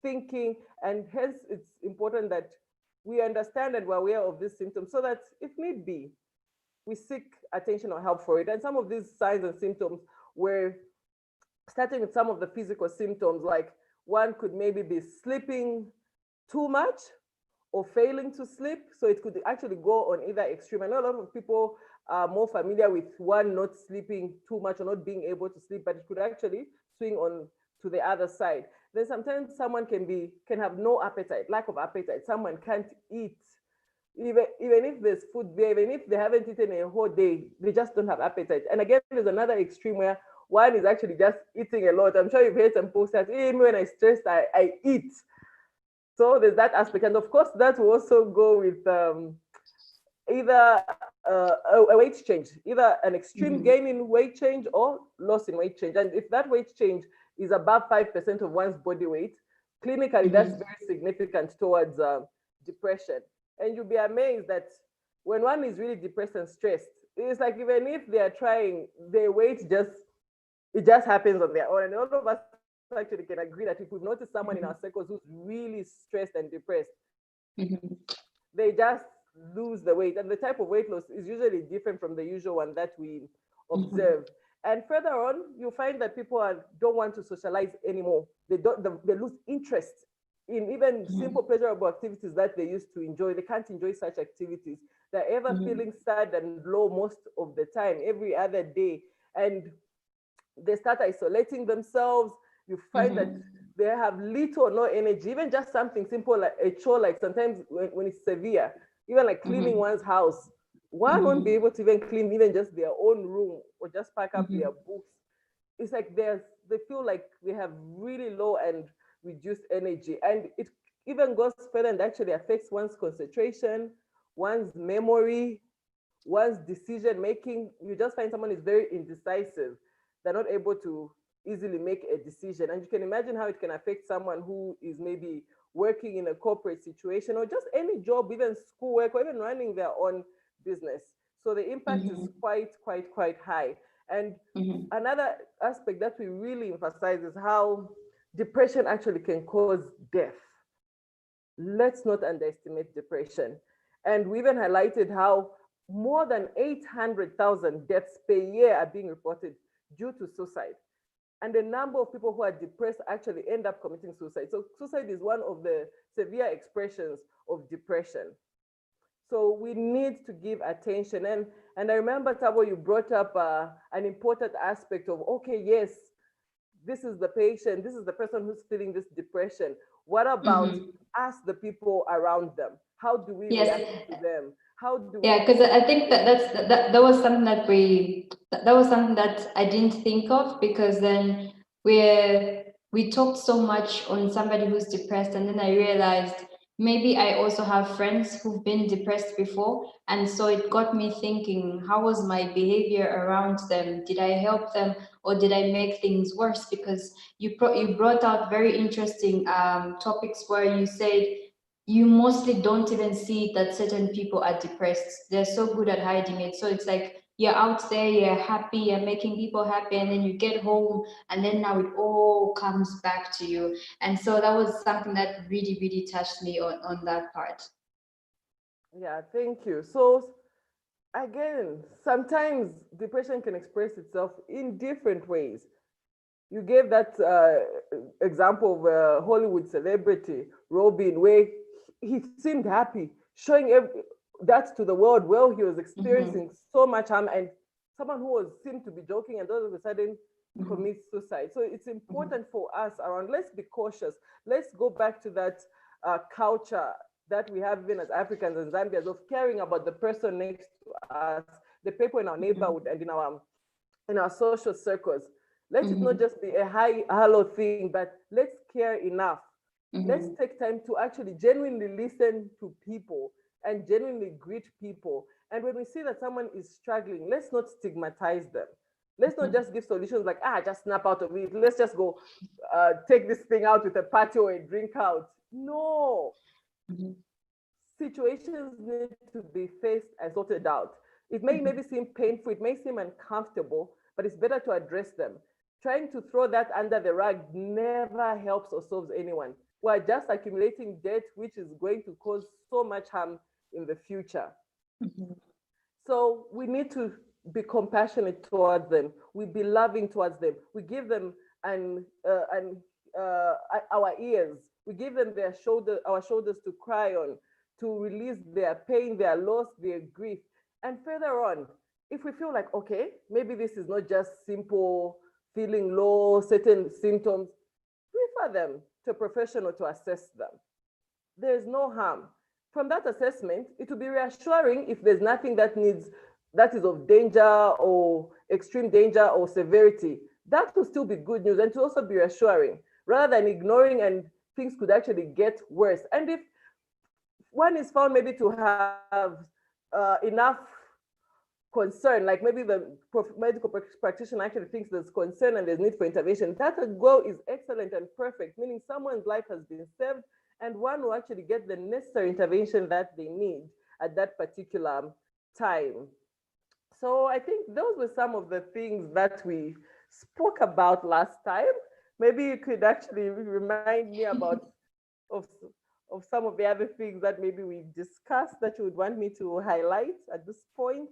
thinking, and hence it's important that we understand and we're aware of these symptoms so that if need be, we seek attention or help for it. And some of these signs and symptoms were starting with some of the physical symptoms, like one could maybe be sleeping too much or failing to sleep. So it could actually go on either extreme. I know a lot of people are more familiar with one not sleeping too much or not being able to sleep, but it could actually swing on to the other side. Then sometimes someone can have no appetite, lack of appetite. Someone can't eat. Even if there's food there, even if they haven't eaten a whole day, they just don't have appetite. And again, there's another extreme where one is actually just eating a lot. I'm sure you've heard some posts that even when I stress, I eat. So there's that aspect. And of course, that will also go with either a weight change, either an extreme gain in weight change or loss in weight change. And if that weight change is above 5% of one's body weight, clinically, that's very significant towards depression. And you'll be amazed that when one is really depressed and stressed, it's like even if they are trying, their weight it just happens on their own. And all of us actually can agree that if we've noticed someone in our circles who's really stressed and depressed, they just lose the weight. And the type of weight loss is usually different from the usual one that we observe. And further on, you find that people don't want to socialize anymore. They lose interest in even simple pleasurable activities that they used to enjoy. They can't enjoy such activities. They're ever feeling sad and low most of the time, every other day. And they start isolating themselves. You find that they have little or no energy, even just something simple like a chore, like sometimes when it's severe, even like cleaning one's house, one won't be able to even clean even just their own room or just pack up their books. It's like they feel like they have really low and reduced energy. And it even goes further and actually affects one's concentration, one's memory, one's decision making. You just find someone is very indecisive. They're not able to easily make a decision. And you can imagine how it can affect someone who is maybe working in a corporate situation or just any job, even schoolwork, or even running their own business. So the impact is quite high. And another aspect that we really emphasize is how depression actually can cause death. Let's not underestimate depression. And we even highlighted how more than 800,000 deaths per year are being reported due to suicide. And the number of people who are depressed actually end up committing suicide. So suicide is one of the severe expressions of depression. So we need to give attention. And I remember, Tabo, you brought up an important aspect of, okay, yes, this is the patient, this is the person who's feeling this depression. What about us, the people around them? How do we react to them? How do we? Yeah, because I think that was something that was something that I didn't think of, because then we talked so much on somebody who's depressed, and then I realized maybe I also have friends who've been depressed before, and so it got me thinking, how was my behavior around them? Did I help them, or did I make things worse? Because you brought out very interesting topics where you said you mostly don't even see that certain people are depressed. They're so good at hiding it. So it's like you're out there, you're happy, you're making people happy, and then you get home, and then now it all comes back to you. And so that was something that really, really touched me on that part. Yeah, thank you. So again, sometimes depression can express itself in different ways. You gave that example of a Hollywood celebrity, Robin, where he seemed happy, showing that to the world while he was experiencing so much harm, and someone who seemed to be joking and all of a sudden commits suicide. So it's important for us around, let's be cautious. Let's go back to that culture that we have even as Africans and Zambians of caring about the person next to us, the people in our neighborhood and in our social circles. Let it not just be a high hello thing, but let's care enough. Let's take time to actually genuinely listen to people and genuinely greet people. And when we see that someone is struggling, let's not stigmatize them. Let's not just give solutions like, just snap out of it. Let's just go take this thing out with a party or a drink out. No. Situations need to be faced and sorted out. It may maybe seem painful, it may seem uncomfortable, but it's better to address them. trying to throw that under the rug never helps or solves anyone. We're just accumulating debt, which is going to cause so much harm in the future. Mhm. So we need to be compassionate towards them. We be loving towards them. We give them our ears. We give them our shoulders to cry on, to release their pain, their loss, their grief. And further on, if we feel like, okay, maybe this is not just simple feeling low, certain symptoms, refer them to a professional to assess them. There is no harm. From that assessment, it will be reassuring if there's nothing that is of danger or extreme danger or severity. That will still be good news and to also be reassuring rather than ignoring and things could actually get worse. And if one is found maybe to have enough concern, like maybe the medical practitioner actually thinks there's concern and there's need for intervention, that goal is excellent and perfect, meaning someone's life has been saved and one will actually get the necessary intervention that they need at that particular time. So I think those were some of the things that we spoke about last time. Maybe you could actually remind me about of, of some of the other things that maybe we discussed that you would want me to highlight at this point.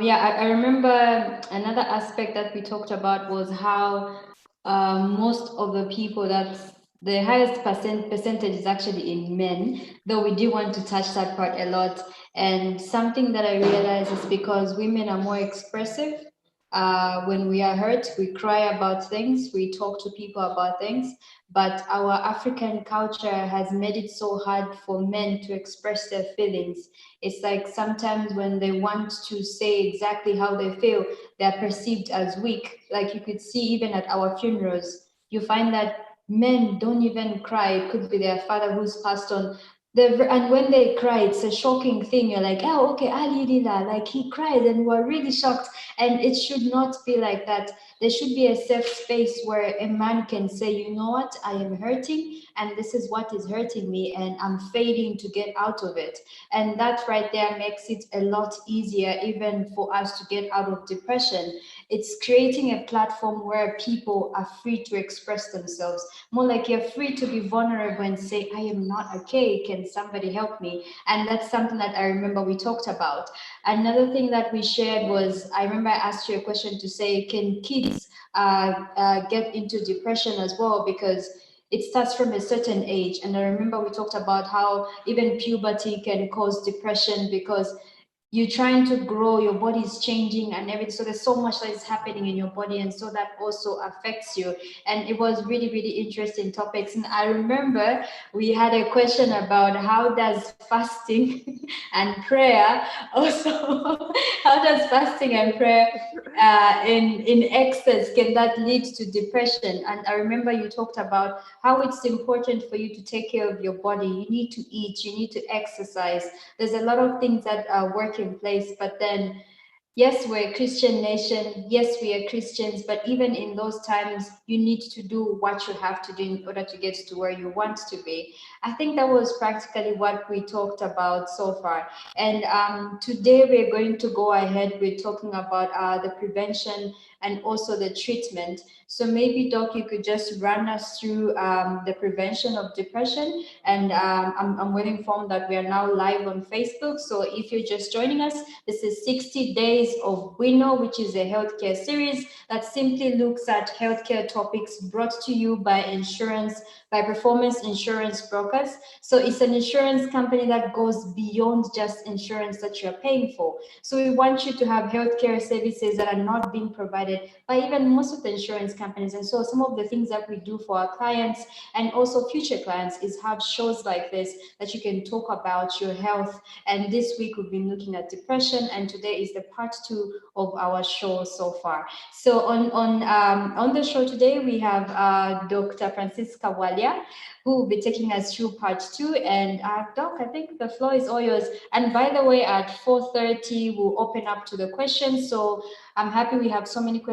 Yeah, I remember another aspect that we talked about was how most of the people the highest percentage is actually in men, though we do want to touch that part a lot. And something that I realize is because women are more expressive. When we are hurt, we cry about things, we talk to people about things, but our African culture has made it so hard for men to express their feelings. It's like sometimes when they want to say exactly how they feel, they're perceived as weak. Like you could see even at our funerals, you find that men don't even cry. It could be their father who's passed on. And when they cry, it's a shocking thing. You're like, oh, okay, Ali Lila, like he cried and we're really shocked. And it should not be like that. There should be a safe space where a man can say, you know what, I am hurting and this is what is hurting me and I'm failing to get out of it. And that right there makes it a lot easier even for us to get out of depression. It's creating a platform where people are free to express themselves. More like you're free to be vulnerable and say, I am not okay. Can somebody help me? And that's something that I remember we talked about. Another thing that we shared was, I remember I asked you a question to say, can kids get into depression as well? Because it starts from a certain age. And I remember we talked about how even puberty can cause depression because you're trying to grow, your body is changing and everything. So there's so much that is happening in your body. And so that also affects you. And it was really, really interesting topics. And I remember we had a question about how does fasting and prayer also, how does fasting and prayer in excess, can that lead to depression? And I remember you talked about how it's important for you to take care of your body. You need to eat, you need to exercise. There's a lot of things that work in place, but then yes, we're a Christian nation. Yes, we are Christians, but even in those times, you need to do what you have to do in order to get to where you want to be. I think that was practically what we talked about so far. And today we're going to go ahead with talking about the prevention and also the treatment. So maybe, Doc, you could just run us through the prevention of depression. And I'm well informed that we are now live on Facebook. So if you're just joining us, this is 60 Days of Wino, which is a healthcare series that simply looks at healthcare topics brought to you by Performance Insurance Brokers. So it's an insurance company that goes beyond just insurance that you're paying for. So we want you to have healthcare services that are not being provided by even most of the insurance companies. And so some of the things that we do for our clients and also future clients is have shows like this that you can talk about your health. And this week we've been looking at depression, and today is the part 2 of our show so far. So on the show today we have Dr. Francisca Walia, who will be taking us through part 2. And Doc, I think the floor is all yours. And by the way, at 4:30 we'll open up to the questions. So I'm happy we have so many questions